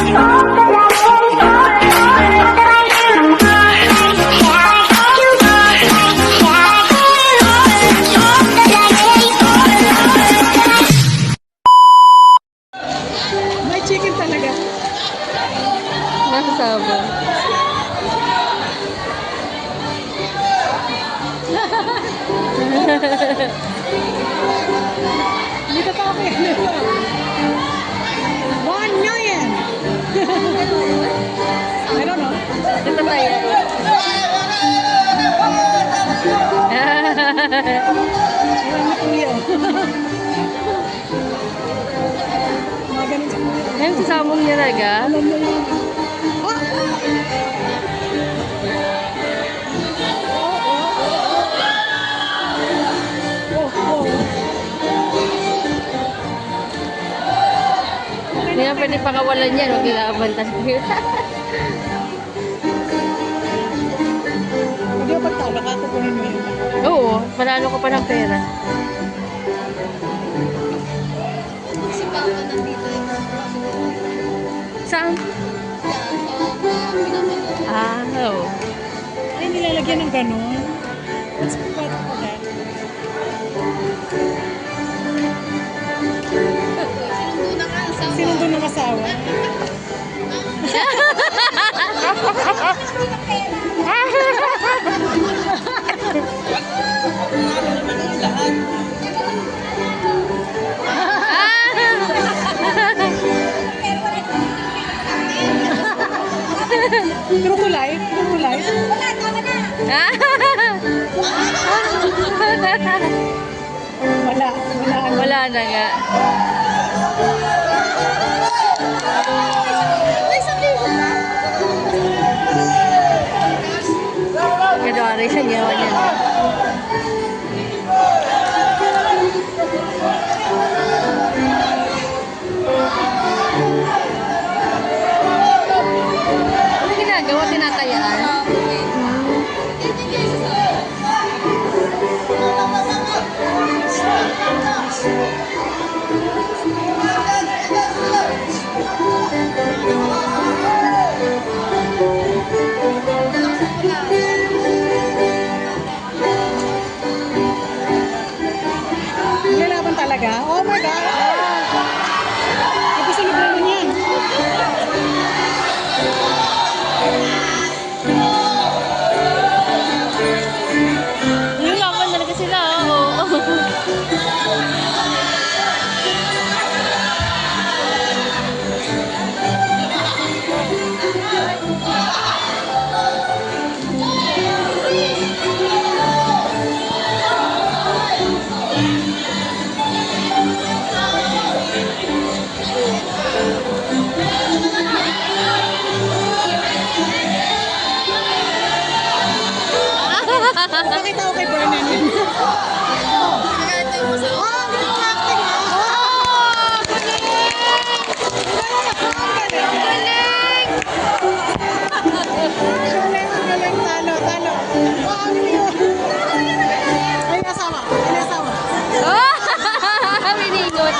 May chicken talaga. Nasa sabon. Dito pa ako yan. 1 million! I don't know. Dito tayo. Iwan ni Kuya. Mga ganun si Kuya. Ayun, sasabong niya talaga. Alam niya yun. Ah! Oh, oh. Hindi nga pwede pakawalan yan. Huwag ilabantas ko yun. Hindi ko pagtalo ka, kukunin mo yun. Oo, panalo ko pa ng pera. Si Papa nandito eh. Saan? Ah, oo. Ay, nilalagyan ng ganun. That's what for that. Sinundo na nga ang sawa. Sinundo ng asawa. True to life? True to life? Wala. Wala. Wala na nga. Kunwari siya niya, niya. Ano ginagawa? Tinatayaan? Nilalaban talaga? Oh my God! Ito sa librano niyan. Nilalaban talaga sila, oo. Nakita ko kay Vernon yun. Nagkakita mo sa Oh, hindi ko acting ha? Oh, galing! Galing! Galing, talo, talo. Oh, ano yun? Ay, nasawa. Ay, nasawa. Oh! Miningot.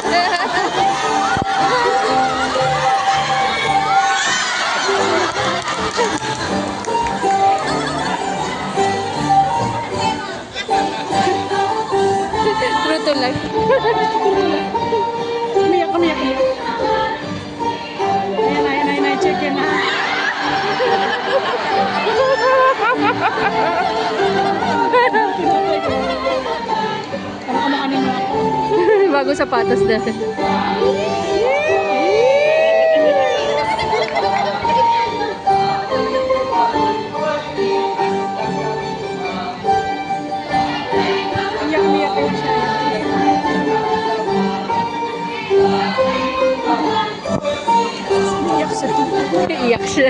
True to life. Umiyak, umiyak, umiyak. Ayan, ayan, ayan, ayan, chicken ha. Parang kumakanin mo ako. Bago sapatos na. Umiyak, umiyak yun siya. Umiyak siya. Iyak siya.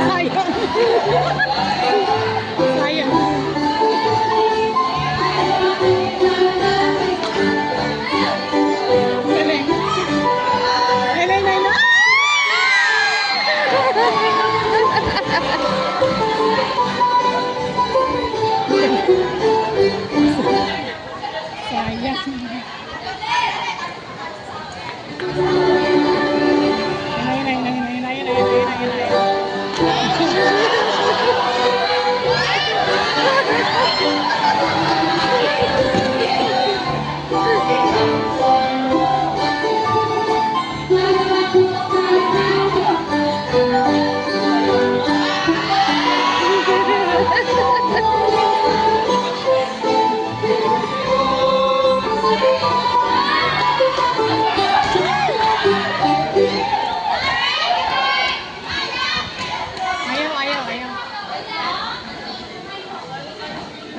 Sayang. Sayang. Galing. Ayaw, ayaw, ayaw.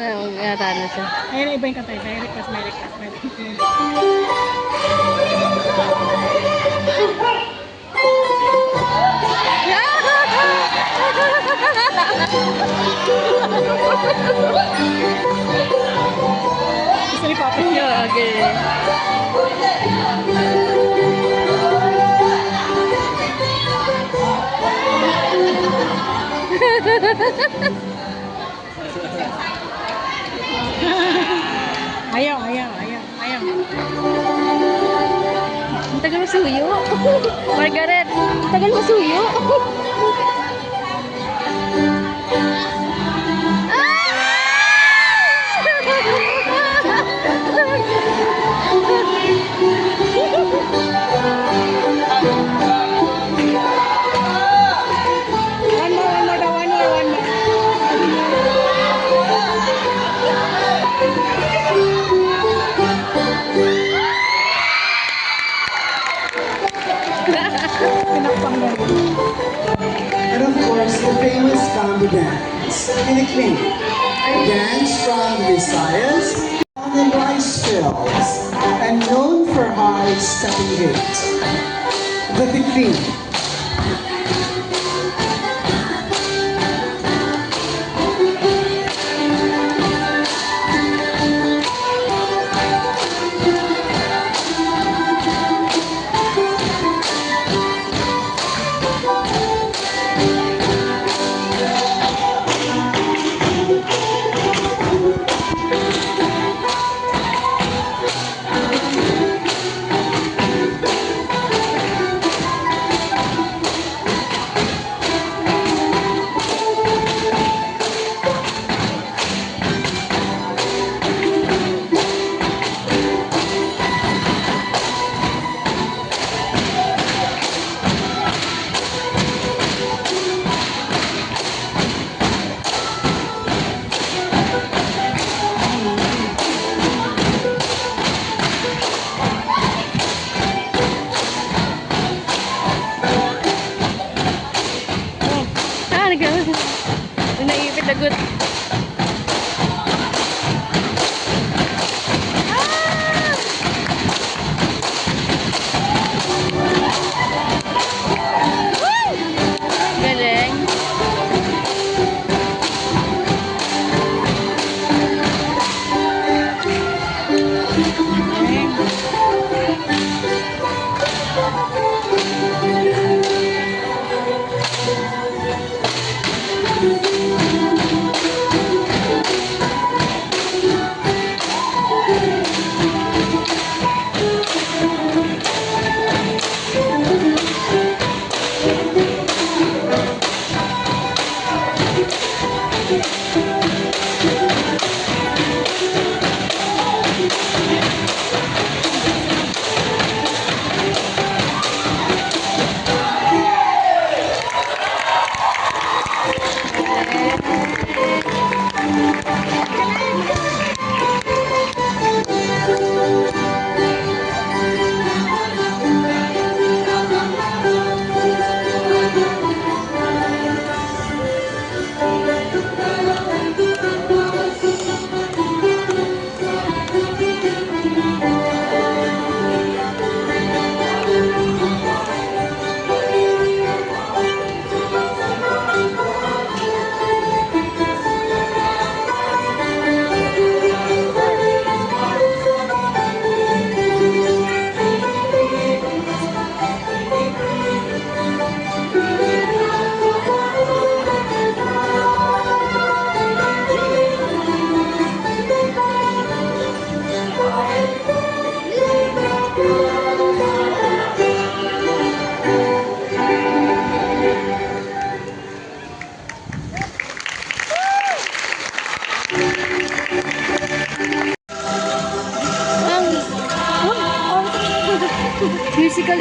Ayun, yata na siya. Ayun na iba yung kantay. May request, may request, may request. Gusto ni Papa. Yeah, okay. Ayaw, ayaw, ayaw, ayaw. Ang tagal mo suyo. Margaret, ang tagal mo suyo. One more daw, one more. Pinakpang na rin. And of course, the famous bamboo dance, Kilikling. A dance from the Visayas on the rice fields and known for high stepping gait. The Tikling. Nagkaroon. Naipit lagot. Galing.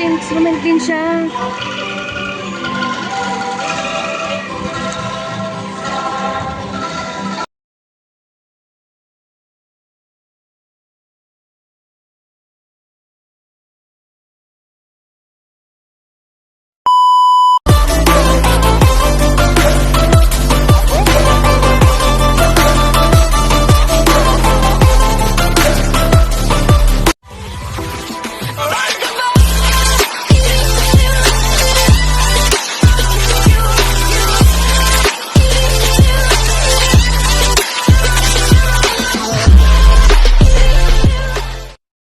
instrument din siya.